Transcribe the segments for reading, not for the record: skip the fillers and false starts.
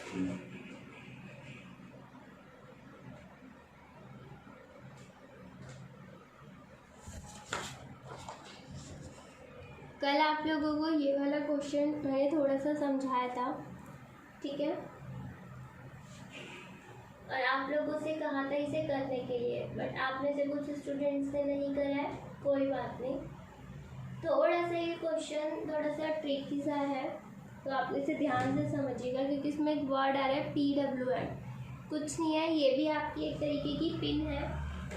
कल आप लोगों को ये वाला क्वेश्चन मैंने थोड़ा सा समझाया था, ठीक है, और आप लोगों से कहा था इसे करने के लिए, बट आप में से कुछ स्टूडेंट्स ने नहीं करा है, कोई बात नहीं। थोड़ा सा ये क्वेश्चन थोड़ा सा ट्रिकी सा है, तो आप इसे ध्यान से समझिएगा, क्योंकि इसमें एक वर्ड आ रहा है PWM। कुछ नहीं है, ये भी आपकी एक तरीके की पिन है।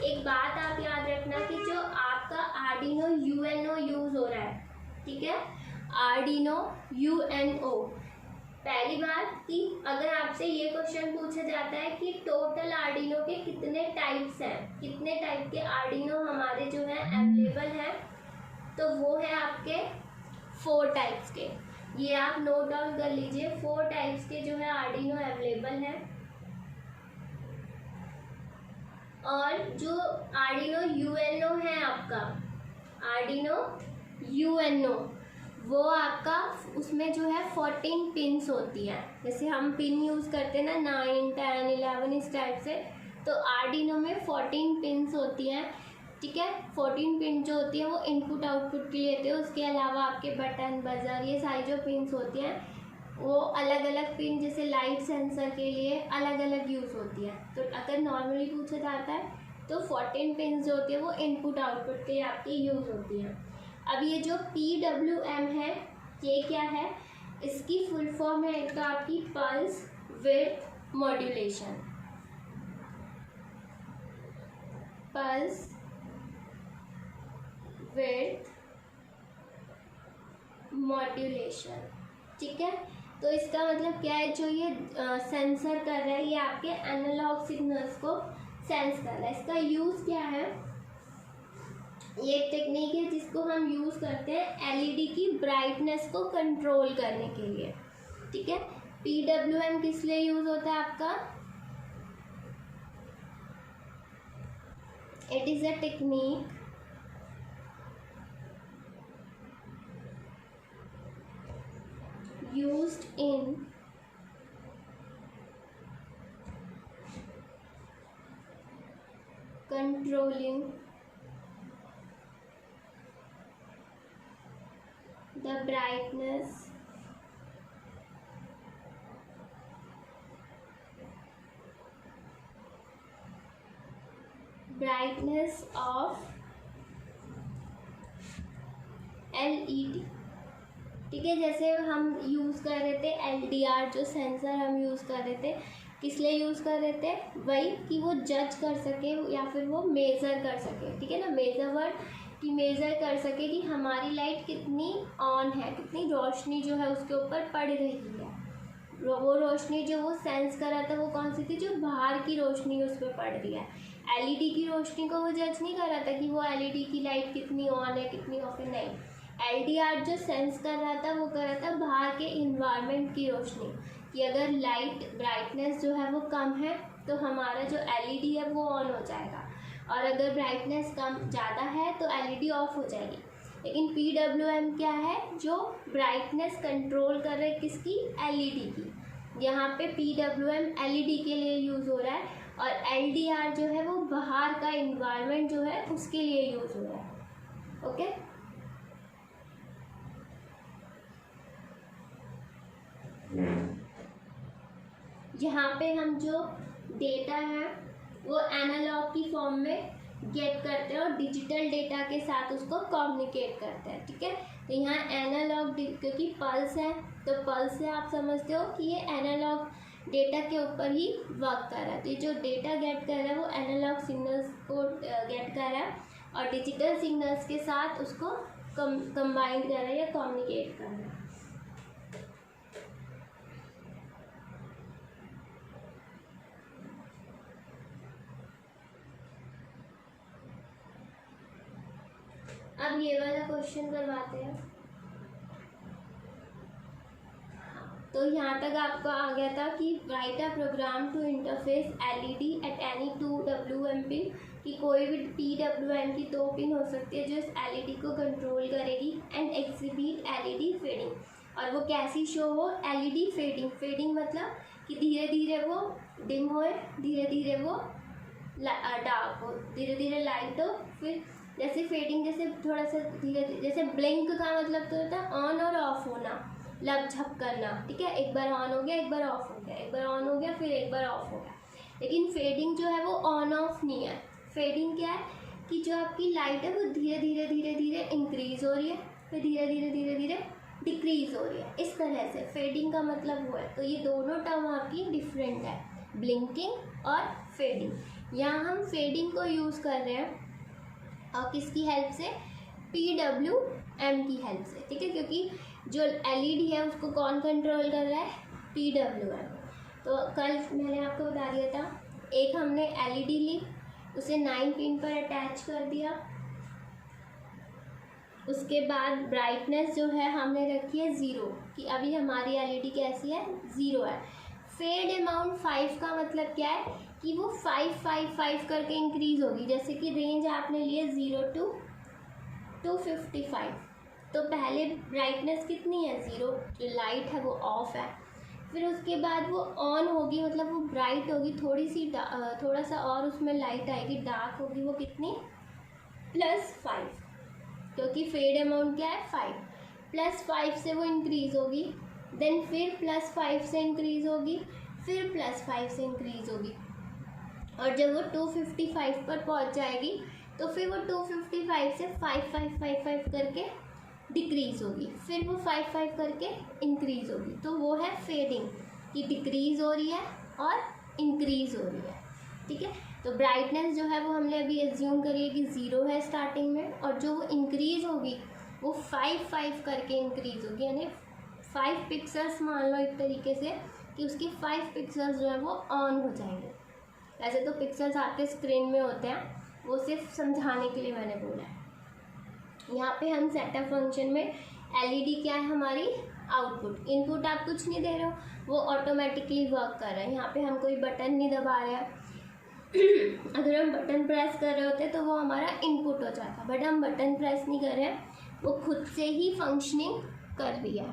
एक बात आप याद रखना कि जो आपका आर्डिनो UNO यूज़ हो रहा है, ठीक है, आर्डिनो UNO। पहली बात कि अगर आपसे ये क्वेश्चन पूछा जाता है कि टोटल आर्डिनो के कितने टाइप्स हैं, कितने टाइप के आर्डिनो हमारे जो है अवेलेबल हैं, तो वो है आपके 4 टाइप्स के। ये आप नोट डाउन कर लीजिए, 4 टाइप्स के जो है आर्डिनो अवेलेबल हैं। और जो आर्डिनो UNO है आपका, आर्डिनो UNO, वो आपका उसमें जो है 14 पिन्स होती हैं। जैसे हम पिन यूज़ करते हैं ना 9, 10, 11 इस टाइप से, तो आर्डिनो में 14 पिन्स होती हैं, ठीक है। 14 पिन जो होती है वो इनपुट आउटपुट के लिए होती है। उसके अलावा आपके बटन, बजर, ये सारी जो पिन्स होती हैं वो अलग अलग पिन, जैसे लाइट सेंसर के लिए अलग अलग यूज़ होती है। तो अगर नॉर्मली पूछा जाता है तो 14 पिन जो होती है वो इनपुट आउटपुट के लिए आपकी यूज़ होती हैं। अब ये जो PWM है, ये क्या है, इसकी फुल फॉर्म है एक तो आपकी pulse width modulation, pulse width modulation, ठीक है। तो इसका मतलब क्या है, जो ये सेंसर कर रहा है, ये आपके एनालॉग सिग्नल्स को सेंस कर रहा है। इसका यूज़ क्या है, ये एक टेक्निक है जिसको हम यूज़ करते हैं LED की ब्राइटनेस को कंट्रोल करने के लिए, ठीक है। PWM किस लिए यूज़ होता है आपका, it is a technique used in controlling the brightness of LED, ठीक है। जैसे हम यूज़ कर रहे थे LDR, जो सेंसर हम यूज़ कर रहे थे, किस लिए यूज़ कर रहे थे, वही कि वो जज कर सके या फिर वो मेज़र कर सके, ठीक है ना, मेज़र वर्ड, कि मेज़र कर सके कि हमारी लाइट कितनी ऑन है, कितनी रोशनी जो है उसके ऊपर पड़ रही है। वो रोशनी जो वो सेंस कर रहा था वो कौन सी थी, जो बाहर की रोशनी उस पर पड़ रही है। LED की रोशनी को वो जज नहीं कर रहा था कि वो LED की लाइट कितनी ऑन है, कितनी ऑफ है, नहीं। LDR जो सेंस कर रहा था वो कर रहा था बाहर के इन्वायरमेंट की रोशनी, कि अगर लाइट ब्राइटनेस जो है वो कम है तो हमारा जो LED है वो ऑन हो जाएगा, और अगर ब्राइटनेस कम ज़्यादा है तो LED ऑफ हो जाएगी। लेकिन PWM क्या है, जो ब्राइटनेस कंट्रोल कर रहे किसकी, LED की। यहाँ पे PWM LED के लिए यूज़ हो रहा है, और LDR जो है वो बाहर का इन्वायरमेंट जो है उसके लिए यूज़ हो रहा है, ओके। यहाँ पे हम जो डेटा है वो एनालॉग की फॉर्म में गेट करते हैं और डिजिटल डेटा के साथ उसको कम्युनिकेट करते हैं, ठीक है। तो यहाँ एनालॉग, क्योंकि पल्स है तो पल्स से आप समझते हो कि ये एनालॉग डेटा के ऊपर ही वर्क कर रहा है। तो ये जो डेटा गेट कर रहा है वो एनालॉग सिग्नल्स को गेट कर रहा है और डिजिटल सिग्नल्स के साथ उसको कंबाइन कर रहा है या कम्युनिकेट कर रहा है। अब ये वाला क्वेश्चन करवाते हैं। तो यहाँ तक आपको आ गया था कि write a program to interface LED at any 2 WM pin, कि कोई भी PWM की 2 पिन हो सकती है जो इस LED को कंट्रोल करेगी, एंड एग्जिबिट LED फेडिंग, और वो कैसी शो हो, LED फेडिंग। फेडिंग मतलब कि धीरे धीरे वो डिम होए, धीरे धीरे वो डार्क हो, धीरे धीरे लाइट हो, फिर जैसे फेडिंग, जैसे थोड़ा सा धीरे धीरे, जैसे ब्लिंक का मतलब तो होता है ऑन और ऑफ होना, लब झप करना, ठीक है, एक बार ऑन हो गया, एक बार ऑफ हो गया, एक बार ऑन हो गया, फिर एक बार ऑफ हो गया। लेकिन फेडिंग जो है वो ऑन ऑफ नहीं है। फेडिंग क्या है कि जो आपकी लाइट है वो धीरे धीरे धीरे धीरे इंक्रीज हो रही है, फिर धीरे धीरे धीरे धीरे डिक्रीज हो रही है, इस तरह से फेडिंग का मतलब वो है। तो ये दोनों टर्म आपकी डिफरेंट है, ब्लिंकिंग और फेडिंग। यहाँ हम फेडिंग को यूज़ कर रहे हैं और किसकी हेल्प से, PWM की हेल्प से, ठीक है, क्योंकि जो LED है उसको कौन कंट्रोल कर रहा है, PWM। तो कल मैंने आपको बता दिया था, एक हमने LED ली, उसे 9 पिन पर अटैच कर दिया, उसके बाद ब्राइटनेस जो है हमने रखी है 0, कि अभी हमारी LED कैसी है, 0 है। फेड अमाउंट 5 का मतलब क्या है कि वो 555 करके इंक्रीज होगी। जैसे कि रेंज आपने लिए 0 to 255, तो पहले ब्राइटनेस कितनी है, 0, जो लाइट है वो ऑफ है, फिर उसके बाद वो ऑन होगी, मतलब वो ब्राइट होगी, थोड़ा सा और उसमें लाइट आएगी, डार्क होगी, वो कितनी, +5, क्योंकि फेड अमाउंट क्या है, 5, +5 से वो इंक्रीज होगी, देन फिर +5 से इंक्रीज होगी, फिर +5 से इंक्रीज होगी, और जब वो 255 पर पहुंच जाएगी तो फिर वो 255 से 5555 करके डिक्रीज़ होगी, फिर वो 55 करके इंक्रीज़ होगी। तो वो है फेडिंग, कि डिक्रीज़ हो रही है और इंक्रीज़ हो रही है, ठीक है। तो ब्राइटनेस जो है वो हमने अभी एज्यूम करिए कि 0 है स्टार्टिंग में, और जो वो इंक्रीज़ होगी वो 55 करके इंक्रीज़ होगी, यानी 5 पिक्सल्स मान लो एक तरीके से, कि उसकी 5 पिक्सल्स जो है वो ऑन हो जाएंगे। वैसे तो पिक्सल्स आपके स्क्रीन में होते हैं, वो सिर्फ समझाने के लिए मैंने बोला है। यहाँ पे हम सेटअप फंक्शन में LED क्या है हमारी, आउटपुट, इनपुट आप कुछ नहीं दे रहे हो, वो ऑटोमेटिकली वर्क कर रहा है। यहाँ पे हम कोई बटन नहीं दबा रहे हैं। अगर हम बटन प्रेस कर रहे होते तो वो हमारा इनपुट हो जाता, बट हम बटन प्रेस नहीं कर रहे हैं, वो खुद से ही फंक्शनिंग कर रही है।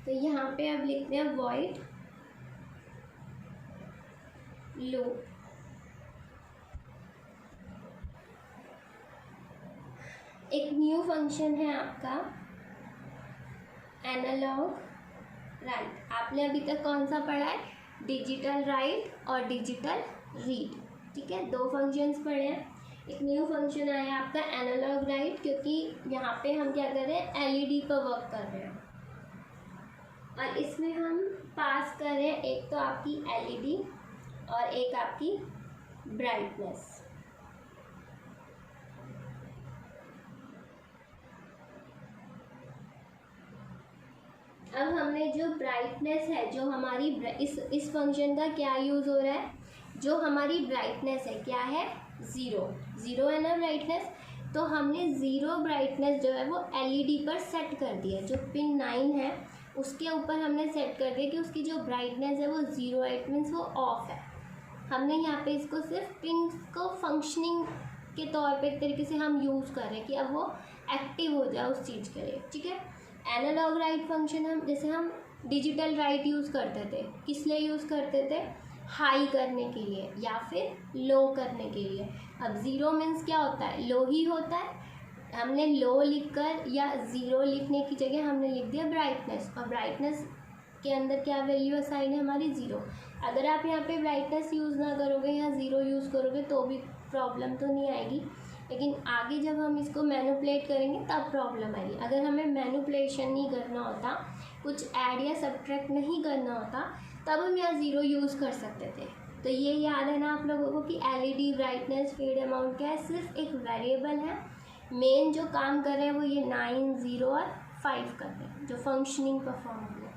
तो यहाँ पे अब लिखते हैं वॉइड लूप। एक न्यू फंक्शन है आपका एनालॉग राइट। आपने अभी तक कौन सा पढ़ा है, डिजिटल राइट और डिजिटल रीड, ठीक है, 2 फंक्शंस पढ़े हैं। एक न्यू फंक्शन आया आपका एनालॉग राइट, क्योंकि यहाँ पे हम क्या कर रहे हैं, LED पर वर्क कर रहे हैं, और इसमें हम पास कर रहे हैं एक तो आपकी LED और एक आपकी ब्राइटनेस। अब हमने जो ब्राइटनेस है, जो हमारी इस फंक्शन का क्या यूज़ हो रहा है, जो हमारी ब्राइटनेस है क्या है, 0 है ना ब्राइटनेस, तो हमने 0 ब्राइटनेस जो है वो LED पर सेट कर दिया। जो पिन 9 है उसके ऊपर हमने सेट कर दिया कि उसकी जो ब्राइटनेस है वो 0 है, इट मीन्स वो ऑफ है। हमने यहाँ पे इसको सिर्फ पिन को फंक्शनिंग के तौर पे एक तरीके से हम यूज़ कर रहे हैं कि अब वो एक्टिव हो जाए उस चीज़ के लिए, ठीक है। एनालॉग राइट फंक्शन हम जैसे हम डिजिटल राइट यूज़ करते थे, किस लिए यूज़ करते थे, हाई करने के लिए या फिर लो करने के लिए। अब 0 मीन्स क्या होता है, लो ही होता है, हमने लो लिखकर या 0 लिखने की जगह हमने लिख दिया ब्राइटनेस, और ब्राइटनेस के अंदर क्या वैल्यू असाइन है हमारी, 0। अगर आप यहाँ पे ब्राइटनेस यूज़ ना करोगे या 0 यूज़ करोगे तो भी प्रॉब्लम तो नहीं आएगी, लेकिन आगे जब हम इसको मैनिपुलेट करेंगे तब प्रॉब्लम आएगी। अगर हमें मैनिपुलेशन नहीं करना होता, कुछ ऐड या सब्ट्रैक्ट नहीं करना होता, तब हम यहाँ 0 यूज़ कर सकते थे। तो ये याद है ना आप लोगों को कि LED ब्राइटनेस फेड अमाउंट क्या है, सिर्फ एक वेरिएबल है, मेन जो काम कर रहे हैं वो ये 9, 0 और 5 कर रहे हैं, जो फंक्शनिंग परफॉर्म हो रही है।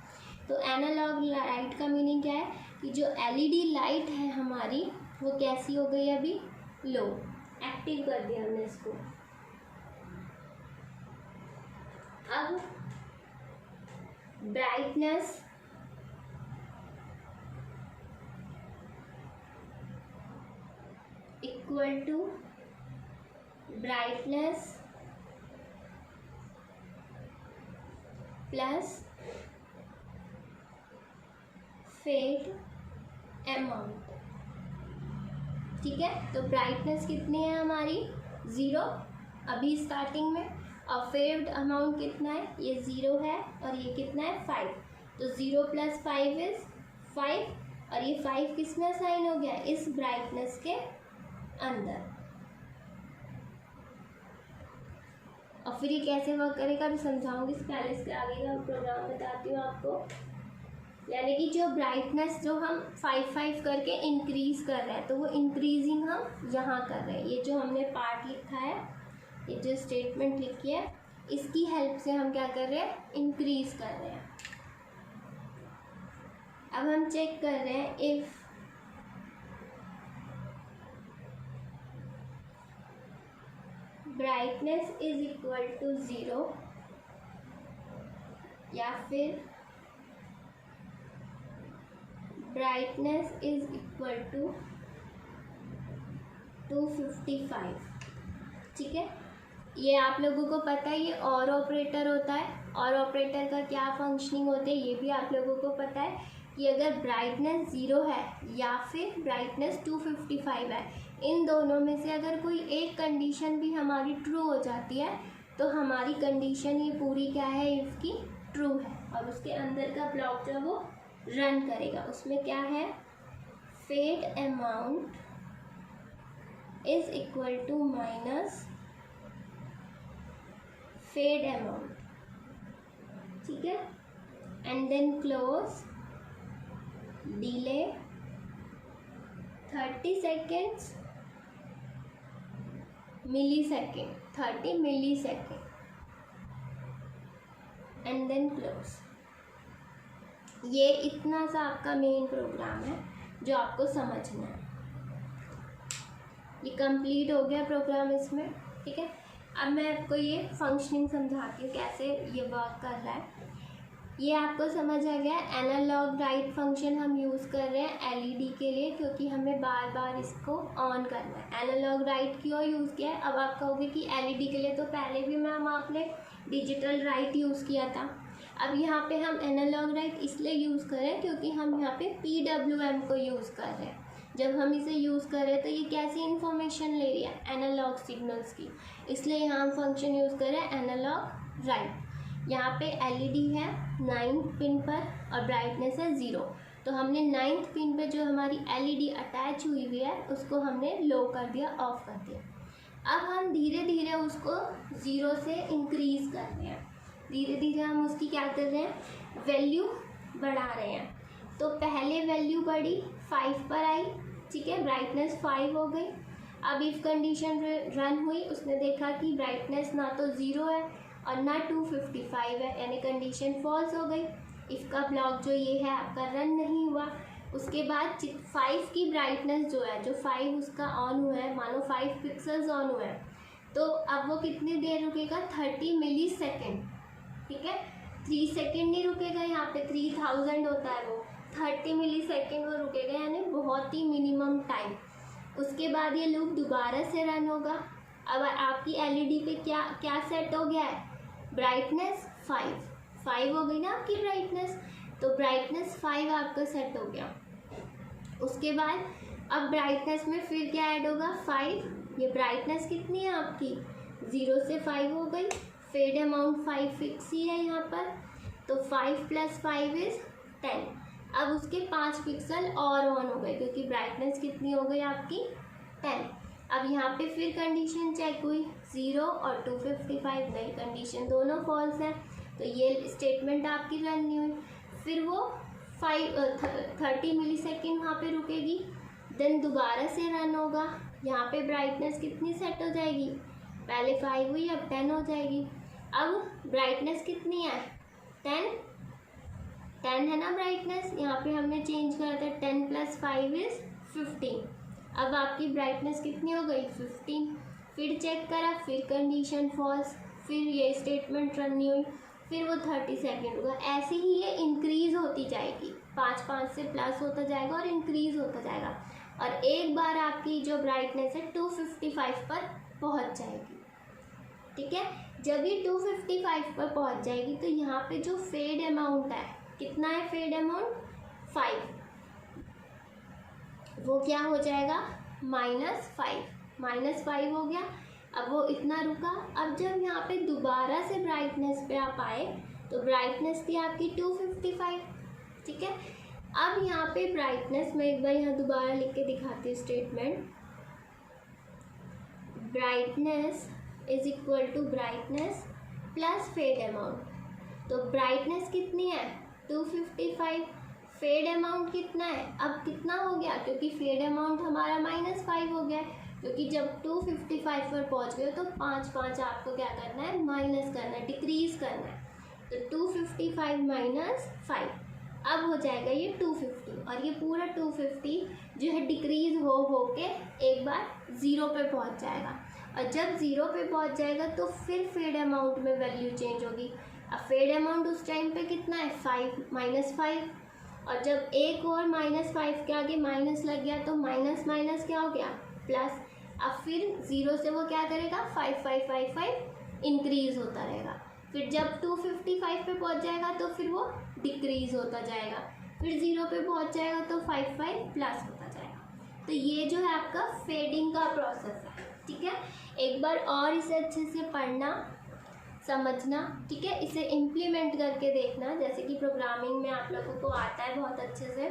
तो एनालॉग लाइट का मीनिंग क्या है कि जो LED लाइट है हमारी वो कैसी हो गई, अभी लो, एक्टिव कर दिया हमने इसको। अब brightness equal to brightness plus fade amount. ठीक है, तो ब्राइटनेस कितनी है हमारी 0 अभी स्टार्टिंग में, और फेड अमाउंट कितना है, ये 0 है और ये कितना है 5, तो 0 + 5 इज 5, और ये 5 किस में असाइन हो गया, इस ब्राइटनेस के अंदर। और फिर ये कैसे वर्क करेगा मैं समझाऊंगी, पहले इसके आगे का प्रोग्राम बताती हूँ आपको। यानी कि जो ब्राइटनेस जो हम 5 करके इंक्रीज कर रहे हैं, तो वो इंक्रीजिंग हम यहाँ कर रहे हैं। ये जो हमने पार्ट लिखा है, ये जो स्टेटमेंट लिखी है, इसकी हेल्प से हम क्या कर रहे हैं, इंक्रीज कर रहे हैं। अब हम चेक कर रहे हैं if brightness is equal to 0 या फिर ब्राइटनेस इज इक्वल टू 255। ठीक है, ये आप लोगों को पता है, ये और ऑपरेटर होता है। और ऑपरेटर का क्या फंक्शनिंग होती है ये भी आप लोगों को पता है कि अगर ब्राइटनेस 0 है या फिर ब्राइटनेस 255 है, इन दोनों में से अगर कोई एक कंडीशन भी हमारी ट्रू हो जाती है तो हमारी कंडीशन ये पूरी क्या है, इसकी ट्रू है, और उसके अंदर का ब्लॉक जो है वो रन करेगा। उसमें क्या है, fade amount is equal to minus fade amount. ठीक है, and then close, delay 30 seconds, millisecond 30 millisecond, and then close. ये इतना सा आपका मेन प्रोग्राम है जो आपको समझना है। ये कंप्लीट हो गया प्रोग्राम इसमें। ठीक है, अब मैं आपको ये फंक्शनिंग समझाती हूँ कैसे ये वर्क कर रहा है। ये आपको समझ आ गया, एनालॉग राइट फंक्शन हम यूज़ कर रहे हैं एलईडी के लिए, क्योंकि हमें बार बार इसको ऑन करना है। एनालॉग राइट क्यों यूज़ किया है, अब आप कहोगे कि एलईडी के लिए तो पहले भी मैम आपने डिजिटल राइट यूज़ किया था। अब यहाँ पे हम एनालॉग राइट इसलिए यूज़ कर रहे हैं क्योंकि हम यहाँ पे PWM को यूज़ कर रहे हैं। जब हम इसे यूज़ कर रहे हैं तो ये कैसी इन्फॉर्मेशन ले रही है, एनालॉग सिग्नल्स की, इसलिए यहाँ हम फंक्शन यूज़ कर रहे हैं एनालॉग राइट। यहाँ पे एलईडी है 9th पिन पर और ब्राइटनेस है 0, तो हमने 9th पिन पे जो हमारी एलईडी अटैच हुई हुई है उसको हमने लो कर दिया, ऑफ कर दिया। अब हम धीरे धीरे उसको 0 से इंक्रीज़ कर रहे हैं, धीरे धीरे हम उसकी क्या कर रहे हैं, वैल्यू बढ़ा रहे हैं। तो पहले वैल्यू बढ़ी 5 पर आई, ठीक है, ब्राइटनेस 5 हो गई। अब इफ कंडीशन रन हुई, उसने देखा कि ब्राइटनेस ना तो 0 है और ना 255 है, यानी कंडीशन फॉल्स हो गई। इफ का ब्लॉक जो ये है आपका रन नहीं हुआ। उसके बाद 5 की ब्राइटनेस जो है, जो 5 उसका ऑन हुआ है, मानो 5 पिक्सल्स ऑन हुआ है, तो अब वो कितनी देर रुकेगा, 30 मिलीसेकेंड। ठीक है, 3 सेकेंड नहीं रुकेगा, यहाँ पे 3000 होता है, वो 30 मिलीसेकेंड वो रुकेगा, यानी बहुत ही मिनिमम टाइम। उसके बाद ये लूप दोबारा से रन होगा। अब आपकी एलईडी पे क्या क्या सेट हो गया है, ब्राइटनेस 5 हो गई ना आपकी ब्राइटनेस, तो ब्राइटनेस 5 आपका सेट हो गया। उसके बाद अब ब्राइटनेस में फिर क्या ऐड होगा, 5। ये ब्राइटनेस कितनी है आपकी, 0 से 5 हो गई। फेड अमाउंट 5 फिक्स ही है यहाँ पर, तो 5 + 5 इज 10। अब उसके 5 पिक्सल और ऑन हो गए क्योंकि ब्राइटनेस कितनी हो गई आपकी, 10। अब यहाँ पे फिर कंडीशन चेक हुई, 0 और 255 नई कंडीशन दोनों फॉल्स है, तो ये स्टेटमेंट आपकी रन नहीं हुई। फिर वो 30 मिलीसेकेंड वहाँ पे रुकेगी, देन दोबारा से रन होगा। यहाँ पे ब्राइटनेस कितनी सेट हो जाएगी, पहले 5 हुई अब 10 हो जाएगी। अब ब्राइटनेस कितनी है, 10 है ना ब्राइटनेस, यहाँ पे हमने चेंज करा था, 10 + 5 इज 15। अब आपकी ब्राइटनेस कितनी हो गई, 15। फिर चेक करा, फिर कंडीशन फॉल्स, फिर ये स्टेटमेंट रन नहीं हुई, फिर वो 30 सेकेंड होगा। ऐसे ही ये इंक्रीज़ होती जाएगी, 5 से प्लस होता जाएगा और इंक्रीज़ होता जाएगा, और एक बार आपकी जो ब्राइटनेस है 255 पर पहुंच जाएगी। ठीक है, जब ये 255 पर पहुंच जाएगी तो यहाँ पे जो फेड अमाउंट है, कितना है फेड अमाउंट, 5। वो क्या हो जाएगा -5 हो गया। अब वो इतना रुका। अब जब यहाँ पे दोबारा से ब्राइटनेस पे आप आए तो ब्राइटनेस थी आपकी 255, ठीक है। अब यहाँ पे ब्राइटनेस, मैं एक बार यहाँ दोबारा लिख के दिखाती हूँ statement, brightness is equal to brightness plus fade amount. तो ब्राइटनेस कितनी है 255, फेड अमाउंट कितना है, अब कितना हो गया, क्योंकि फेड अमाउंट हमारा -5 हो गया है, क्योंकि जब 255 पर पहुंच गए तो 5 आपको क्या करना है, माइनस करना है, डिक्रीज करना है। तो 255 - 5, अब हो जाएगा ये 250, और ये पूरा 250 जो है डिक्रीज हो के एक बार 0 पे पहुंच जाएगा। और जब 0 पे पहुंच जाएगा तो फिर फेड अमाउंट में वैल्यू चेंज होगी। अब फेड अमाउंट उस टाइम पे कितना है, -5, और जब एक और -5 के आगे माइनस लग गया तो माइनस माइनस क्या हो गया, प्लस। अब फिर 0 से वो क्या करेगा, 5 इंक्रीज होता रहेगा। फिर जब 255 पे पहुंच जाएगा तो फिर वो डिक्रीज होता जाएगा, फिर 0 पे पहुंच जाएगा तो 5 प्लस होता जाएगा। तो ये जो है आपका फेडिंग का प्रोसेस है, ठीक है। एक बार और इसे अच्छे से पढ़ना, समझना, ठीक है। इसे इम्प्लीमेंट करके देखना, जैसे कि प्रोग्रामिंग में आप लोगों को आता है बहुत अच्छे से।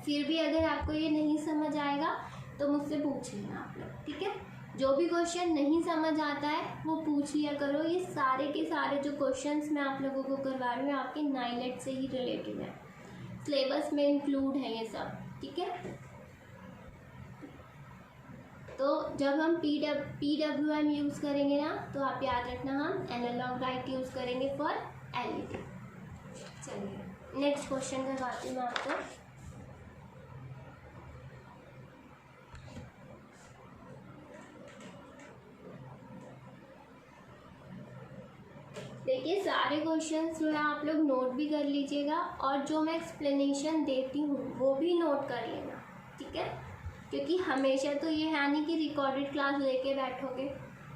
फिर भी अगर आपको ये नहीं समझ आएगा तो मुझसे पूछ लेना आप लोग, ठीक है। जो भी क्वेश्चन नहीं समझ आता है वो पूछ लिया करो। ये सारे के सारे जो क्वेश्चंस मैं आप लोगों को करवा रही हूँ आपके 9लेट से ही रिलेटेड है, सिलेबस में इंक्लूड है ये सब, ठीक है। तो जब हम PWM यूज़ करेंगे ना, तो आप याद रखना हम एनालॉग राइट यूज़ करेंगे फॉर LED। चलिए नेक्स्ट क्वेश्चन करवाती हूँ मैं आपको। देखिए सारे क्वेश्चंस जो है आप लोग नोट भी कर लीजिएगा, और जो मैं एक्सप्लेनेशन देती हूँ वो भी नोट कर लेना, ठीक है। क्योंकि हमेशा तो ये है नहीं कि रिकॉर्डेड क्लास लेके बैठोगे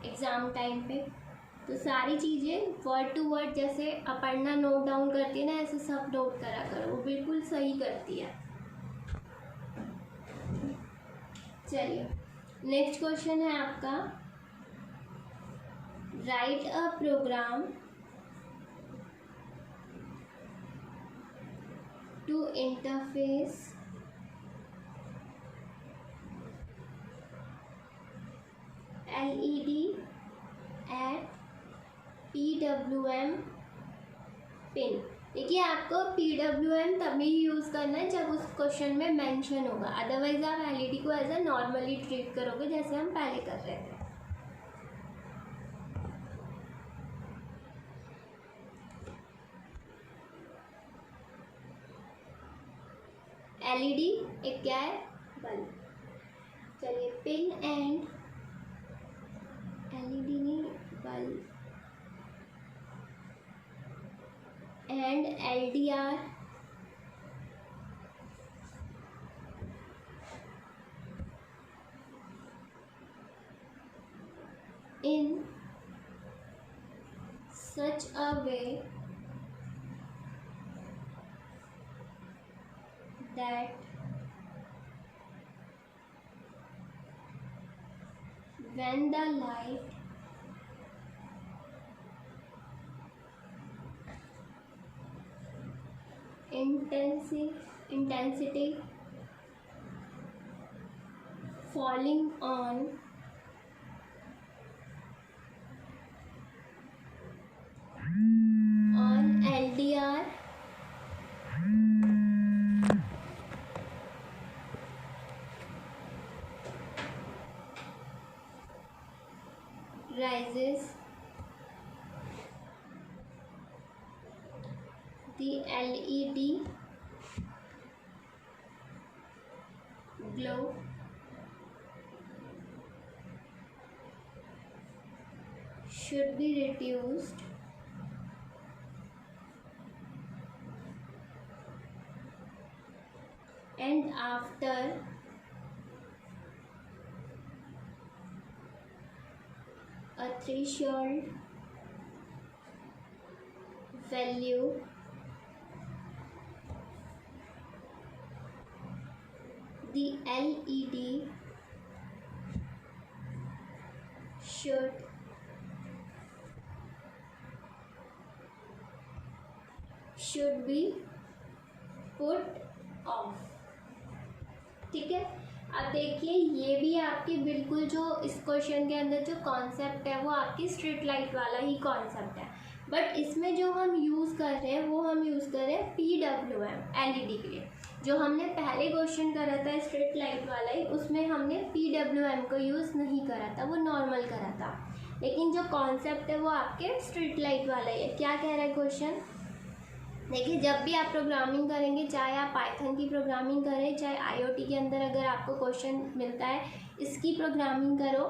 एग्ज़ाम टाइम पे, तो सारी चीज़ें वर्ड टू वर्ड जैसे अपर्णा नोट डाउन करती है ना, ऐसे सब नोट करा करो, वो बिल्कुल सही करती है। चलिए नेक्स्ट क्वेश्चन है आपका, write a program to interface LED at PWM pin. देखिए आपको PWM तभी यूज़ करना है जब उस क्वेश्चन में मेंशन होगा, अदरवाइज आप LED को एज ए नॉर्मली ट्रीट करोगे जैसे हम पहले कर रहे थे। LED एक क्या है, बल्ब। चलिए पिन एंड LED नहीं, bulb and LDR in such a way that when the light intensity falling on LDR rises, the LED glow should be reduced and after a threshold value the LED should be put off। ठीक है, अब देखिए ये भी आपके बिल्कुल जो इस क्वेश्चन के अंदर जो कॉन्सेप्ट है वो आपकी स्ट्रीट लाइट वाला ही कॉन्सेप्ट है, बट इसमें जो हम यूज़ कर रहे हैं वो हम यूज़ कर रहे हैं PWM LED के लिए। जो हमने पहले क्वेश्चन करा था स्ट्रीट लाइट वाला ही, उसमें हमने PWM को यूज़ नहीं करा था, वो नॉर्मल करा था, लेकिन जो कॉन्सेप्ट है वो आपके स्ट्रीट लाइट वाला ही है। क्या कह रहा है क्वेश्चन, देखिए जब भी आप प्रोग्रामिंग करेंगे, चाहे आप पाइथन की प्रोग्रामिंग करें, चाहे IoT के अंदर अगर आपको क्वेश्चन मिलता है इसकी प्रोग्रामिंग करो,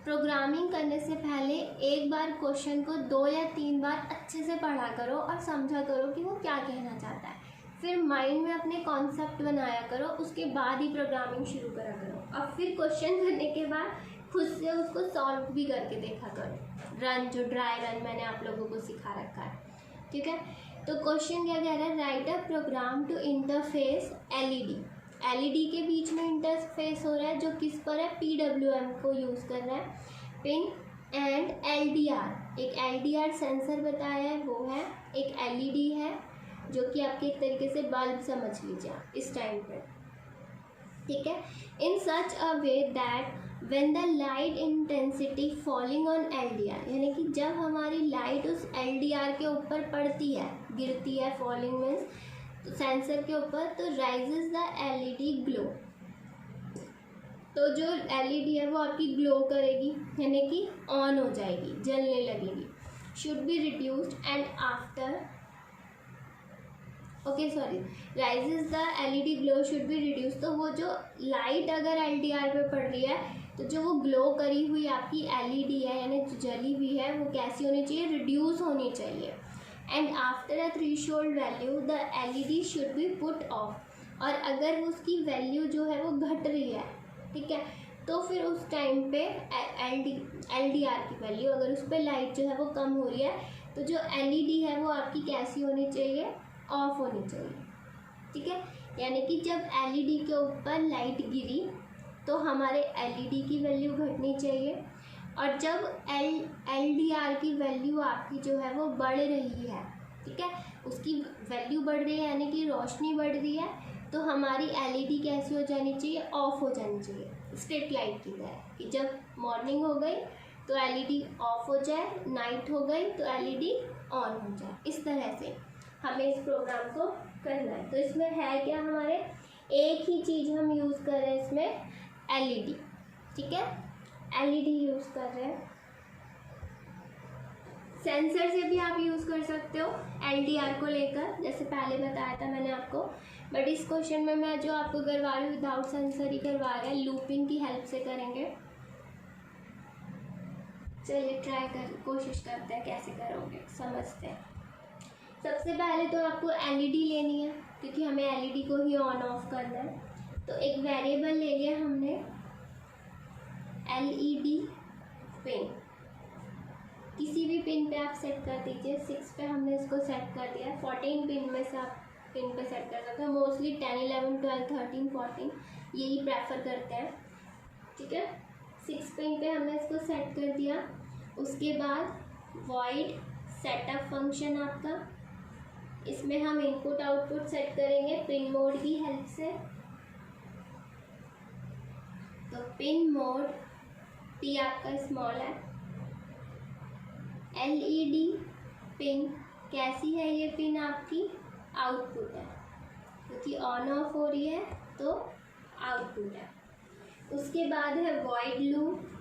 प्रोग्रामिंग करने से पहले एक बार क्वेश्चन को 2 या 3 बार अच्छे से पढ़ा करो और समझा करो कि वो क्या कहना चाहता है, फिर माइंड में अपने कॉन्सेप्ट बनाया करो, उसके बाद ही प्रोग्रामिंग शुरू करा करो। अब फिर क्वेश्चन करने के बाद खुद से उसको सॉल्व भी करके देखा करो, रन जो ड्राई रन मैंने आप लोगों को सिखा रखा है। ठीक है, तो क्वेश्चन क्या कह रहा है, write a program to interface LED के बीच में इंटरफेस हो रहा है, जो किस पर है, PWM को यूज़ कर रहा है, पिन एंड LDR, एक LDR सेंसर बताया है वो है, एक LED है जो कि आपके एक तरीके से बल्ब समझ लीजिए इस टाइम पर। ठीक है, in such a way that when the light intensity falling on LDR, यानी कि जब हमारी लाइट उस LDR के ऊपर पड़ती है, गिरती है, फॉलिंग मीन्स सेंसर के ऊपर, तो rises the LED ग्लो, तो जो LED है वो आपकी ग्लो करेगी, यानी कि ऑन हो जाएगी, जलने लगेगी। should be reduced and after rises the LED glow should be reduced, तो वो जो लाइट अगर LDR पे पड़ रही है तो जो वो ग्लो करी हुई आपकी LED है, यानी जो जली हुई है, वो कैसी होनी चाहिए, रिड्यूस होनी चाहिए। And after a threshold value the LED should be put off, और अगर उसकी वैल्यू जो है वो घट रही है, ठीक है, तो फिर उस टाइम पे LDR की वैल्यू, अगर उस पर लाइट जो है वो कम हो रही है, तो जो LED है वो आपकी कैसी होनी चाहिए, ऑफ होनी चाहिए। ठीक है, यानी कि जब LED के ऊपर लाइट गिरी तो हमारे LED की वैल्यू घटनी चाहिए, और जब LDR की वैल्यू आपकी जो है वो बढ़ रही है, ठीक है, उसकी वैल्यू बढ़ रही है यानी कि रोशनी बढ़ रही है, तो हमारी LED कैसी हो जानी चाहिए, ऑफ हो जानी चाहिए, स्ट्रीट लाइट की तरह, कि जब मॉर्निंग हो गई तो LED ऑफ हो जाए, नाइट हो गई तो LED ऑन हो जाए। इस तरह से हमें इस प्रोग्राम को करना है। तो इसमें है क्या, हमारे एक ही चीज़ हम यूज़ कर रहे हैं इसमें, LED। ठीक है, LED यूज़ कर रहे हैं। सेंसर से भी आप यूज़ कर सकते हो LDR को लेकर, जैसे पहले बताया था मैंने आपको, बट इस क्वेश्चन में मैं जो आपको करवा रही हूँ विदाउट सेंसर ही करवा रहे हैं, लूपिंग की हेल्प से करेंगे। चलिए कोशिश करते हैं कैसे करोगे, समझते हैं। सबसे पहले तो आपको LED लेनी है, क्योंकि हमें LED को ही ऑन ऑफ करना है। तो एक वेरिएबल ले लिया हमने, LED पिन, किसी भी पिन पे आप सेट कर दीजिए। 6 पे हमने इसको सेट कर दिया है, 14 पिन में से आप पिन पे सेट कर सकते हैं। मोस्टली 10, 11, 12, 13, 14 यही प्रेफर करते हैं। ठीक है, 6 पिन पे हमने इसको सेट कर दिया। उसके बाद वॉइड सेटअप फंक्शन आपका, इसमें हम इनपुट आउटपुट सेट करेंगे पिन मोड की हेल्प से। तो पिन मोड P आपका स्मॉल है, LED पिन कैसी है, ये पिन आपकी आउटपुट है, क्योंकि ऑन ऑफ हो रही है तो आउटपुट है। उसके बाद है वॉइड लूप,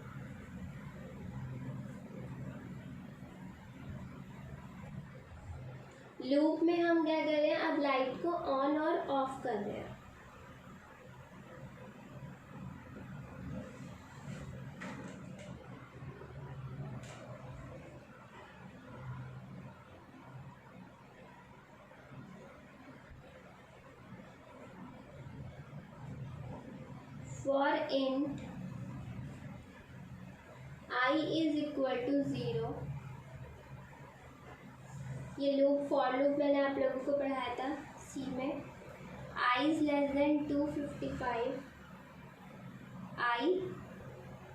लूप में हम क्या कर रहे हैं, अब लाइट को ऑन और ऑफ कर रहे हैं। For int I is equal to 0, ये लूप फॉर लूप मैंने आप लोगों को पढ़ाया था C में। I is less than 255, I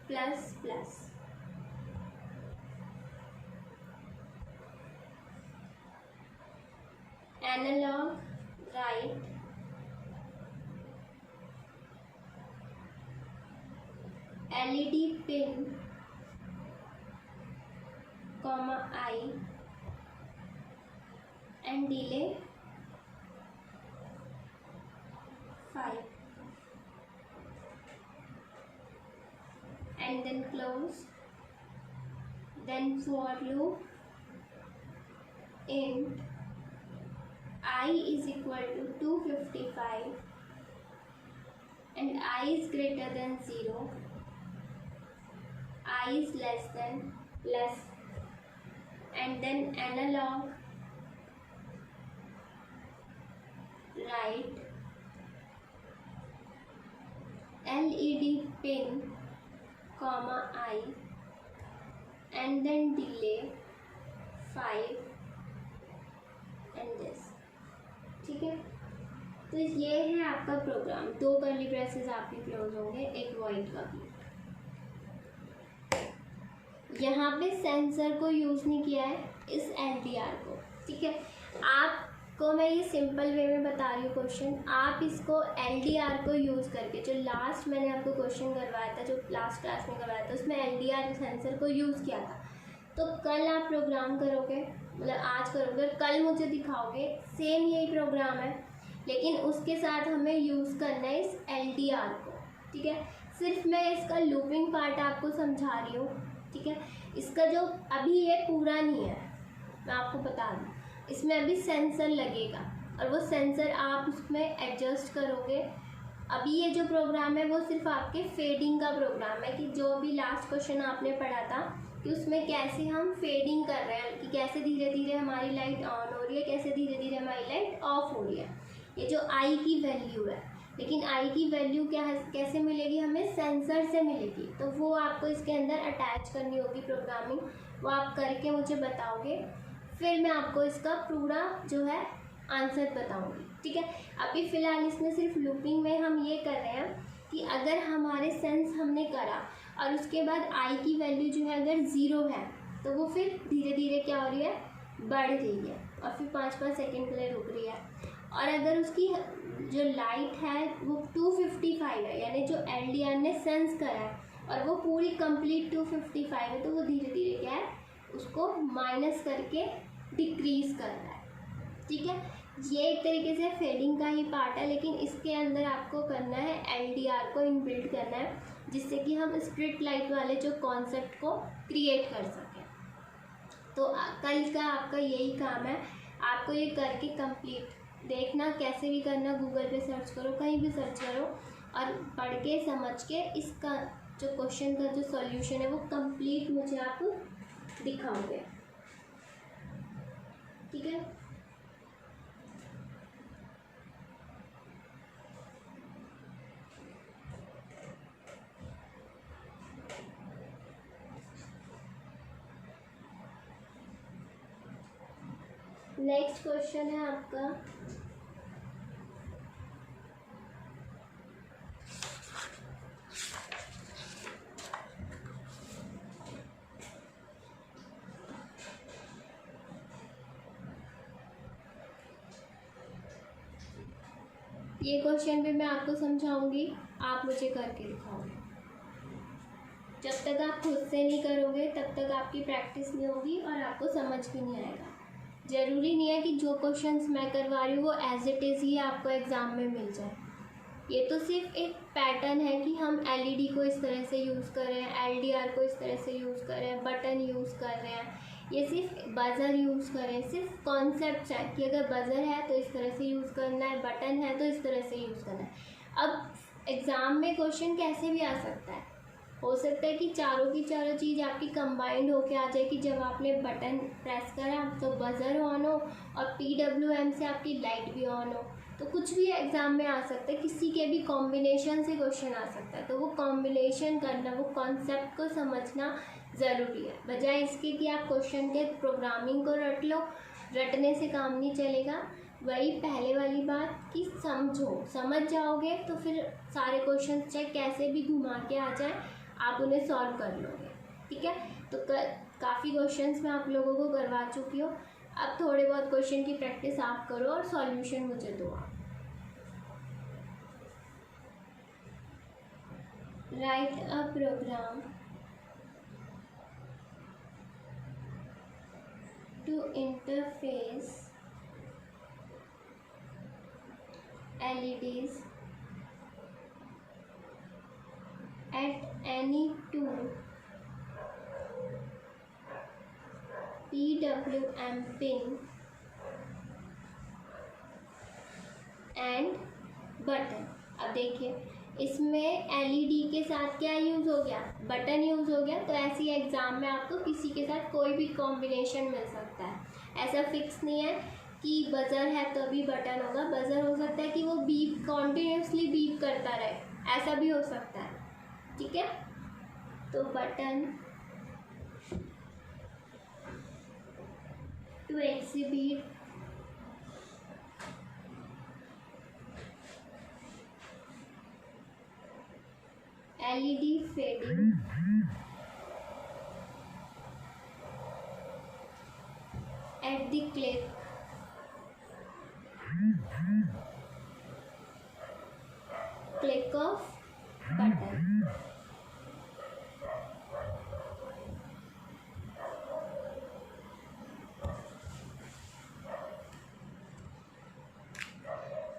plus plus, analog write LED pin comma I and delay 5 and then close, then for loop int I is equal to 255 and I is greater than 0, I is less than plus, and then analog right LED pin comma I and then delay 5 and this। ठीक है, तो ये है आपका programme. 2 curly braces आपके close होंगे, एक void का भी। यहाँ पे सेंसर को यूज़ नहीं किया है, इस LDR को। ठीक है, आपको मैं ये सिंपल वे में बता रही हूँ क्वेश्चन। आप इसको LDR को यूज़ करके, जो लास्ट मैंने आपको क्वेश्चन करवाया था, जो लास्ट क्लास में करवाया था, उसमें LDR सेंसर को यूज़ किया था। तो कल आप प्रोग्राम करोगे, मतलब आज करोगे, कल मुझे दिखाओगे, सेम यही प्रोग्राम है, लेकिन उसके साथ हमें यूज़ करना है इस LDR को। ठीक है, सिर्फ मैं इसका लूपिंग पार्ट आपको समझा रही हूँ। ठीक है, इसका जो अभी ये पूरा नहीं है, मैं आपको बता दूँ, इसमें अभी सेंसर लगेगा और वो सेंसर आप उसमें एडजस्ट करोगे। अभी ये जो प्रोग्राम है वो सिर्फ आपके फेडिंग का प्रोग्राम है, कि जो भी लास्ट क्वेश्चन आपने पढ़ा था कि उसमें कैसे हम फेडिंग कर रहे हैं, कि कैसे धीरे धीरे हमारी लाइट ऑन हो रही है, कैसे धीरे धीरे हमारी लाइट ऑफ हो रही है। ये जो आई की वैल्यू है, लेकिन आई की वैल्यू क्या है, कैसे मिलेगी, हमें सेंसर से मिलेगी। तो वो आपको इसके अंदर अटैच करनी होगी प्रोग्रामिंग, वो आप करके मुझे बताओगे, फिर मैं आपको इसका पूरा जो है आंसर बताऊंगी। ठीक है, अभी फ़िलहाल इसमें सिर्फ लूपिंग में हम ये कर रहे हैं कि अगर हमारे सेंस हमने करा और उसके बाद आई की वैल्यू जो है अगर 0 है, तो वो फिर धीरे धीरे क्या हो रही है, बढ़ रही है और फिर 5-5 सेकेंड के लिए रुक रही है। और अगर उसकी जो लाइट है वो 255 है, यानी जो LDR ने सेंस करा है और वो पूरी कंप्लीट 255 है, तो वो धीरे धीरे क्या है, उसको माइनस करके डिक्रीज़ कर रहा है। ठीक है, ये एक तरीके से फेडिंग का ही पार्ट है, लेकिन इसके अंदर आपको करना है LDR को इनबिल्ड करना है, जिससे कि हम स्ट्रीट लाइट वाले जो कॉन्सेप्ट को क्रिएट कर सकें। तो कल का आपका यही काम है, आपको ये करके कंप्लीट देखना, कैसे भी करना, गूगल पे सर्च करो, कहीं भी सर्च करो और पढ़ के समझ के इसका जो क्वेश्चन का जो सॉल्यूशन है वो कंप्लीट मुझे आप दिखाओगे। ठीक है, नेक्स्ट क्वेश्चन है आपका ये क्वेश्चन भी मैं आपको समझाऊंगी, आप मुझे करके दिखाओगे। जब तक आप खुद से नहीं करोगे तब तक आपकी प्रैक्टिस नहीं होगी और आपको समझ भी नहीं आएगा। ज़रूरी नहीं है कि जो क्वेश्चंस मैं करवा रही हूँ वो एज इट इज़ ही आपको एग्ज़ाम में मिल जाए। ये तो सिर्फ एक पैटर्न है कि हम LED को इस तरह से यूज़ कर रहे हैं, LDR को इस तरह से यूज़ कर रहे हैं, बटन यूज़ कर रहे हैं, ये सिर्फ बज़र यूज़ कर रहे हैं। सिर्फ कॉन्सेप्ट है कि अगर बज़र है तो इस तरह से यूज़ करना है, बटन है तो इस तरह से यूज़ करना है। अब एग्ज़ाम में क्वेश्चन कैसे भी आ सकता है, हो सकता है कि चारों की चारों चीज़ आपकी कंबाइंड होके आ जाए, कि जब आपने बटन प्रेस करा तो बज़र ऑन हो और PWM से आपकी लाइट भी ऑन हो। तो कुछ भी एग्ज़ाम में आ सकता है, किसी के भी कॉम्बिनेशन से क्वेश्चन आ सकता है। तो वो कॉम्बिनेशन करना, वो कॉन्सेप्ट को समझना ज़रूरी है, बजाय इसके कि आप क्वेश्चन के प्रोग्रामिंग को रट लो। रटने से काम नहीं चलेगा, वही पहले वाली बात कि समझ जाओगे तो फिर सारे क्वेश्चन चाहे कैसे भी घुमा के आ जाए आप उन्हें सॉल्व कर लोगे। ठीक है, तो काफ़ी क्वेश्चंस मैं आप लोगों को करवा चुकी हूँ। अब थोड़े बहुत क्वेश्चन की प्रैक्टिस आप करो और सॉल्यूशन मुझे दो आप। Write a program to interface LEDs at any two PWM pin and button। अब देखिए इसमें LED के साथ क्या यूज़ हो गया, बटन यूज़ हो गया। तो ऐसे ही एग्ज़ाम में आपको किसी के साथ कोई भी कॉम्बिनेशन मिल सकता है। ऐसा फिक्स नहीं है कि बज़र है तो अभी बटन होगा। बज़र हो सकता है कि वो बीप कॉन्टिन्यूसली बीप करता रहे, ऐसा भी हो सकता है। ठीक है, तो button to exhibit LED fading at the click of button।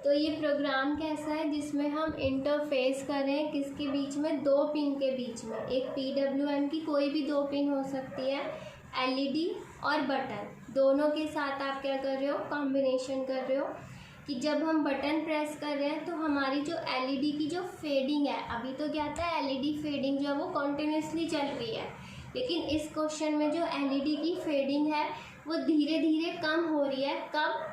तो ये प्रोग्राम कैसा है जिसमें हम इंटरफेस कर रहे हैं किसके बीच में, दो पिन के बीच में। एक PWM की कोई भी दो पिन हो सकती है, LED और बटन दोनों के साथ आप क्या कर रहे हो, कॉम्बिनेशन कर रहे हो कि जब हम बटन प्रेस कर रहे हैं तो हमारी जो LED की जो फेडिंग है, अभी तो क्या था LED फेडिंग जो है वो कॉन्टिन्यूसली चल रही है, लेकिन इस क्वेश्चन में जो LED की फेडिंग है वो धीरे धीरे कम हो रही है। कब,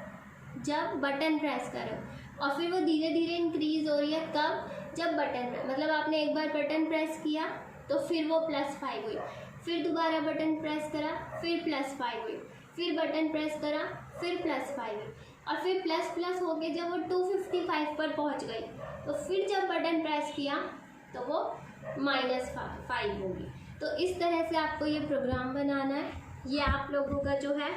जब बटन प्रेस करो, और फिर वो धीरे धीरे इंक्रीज हो रही है कब, जब बटन मतलब आपने एक बार बटन प्रेस किया तो फिर वो +5 हुई, फिर दोबारा बटन प्रेस करा फिर +5 हुई, फिर बटन प्रेस करा फिर +5 हुई, और फिर प्लस हो के जब वो 255 पर पहुंच गई तो फिर जब बटन प्रेस किया तो वो -5 होगी। तो इस तरह से आपको ये प्रोग्राम बनाना है। ये आप लोगों का जो है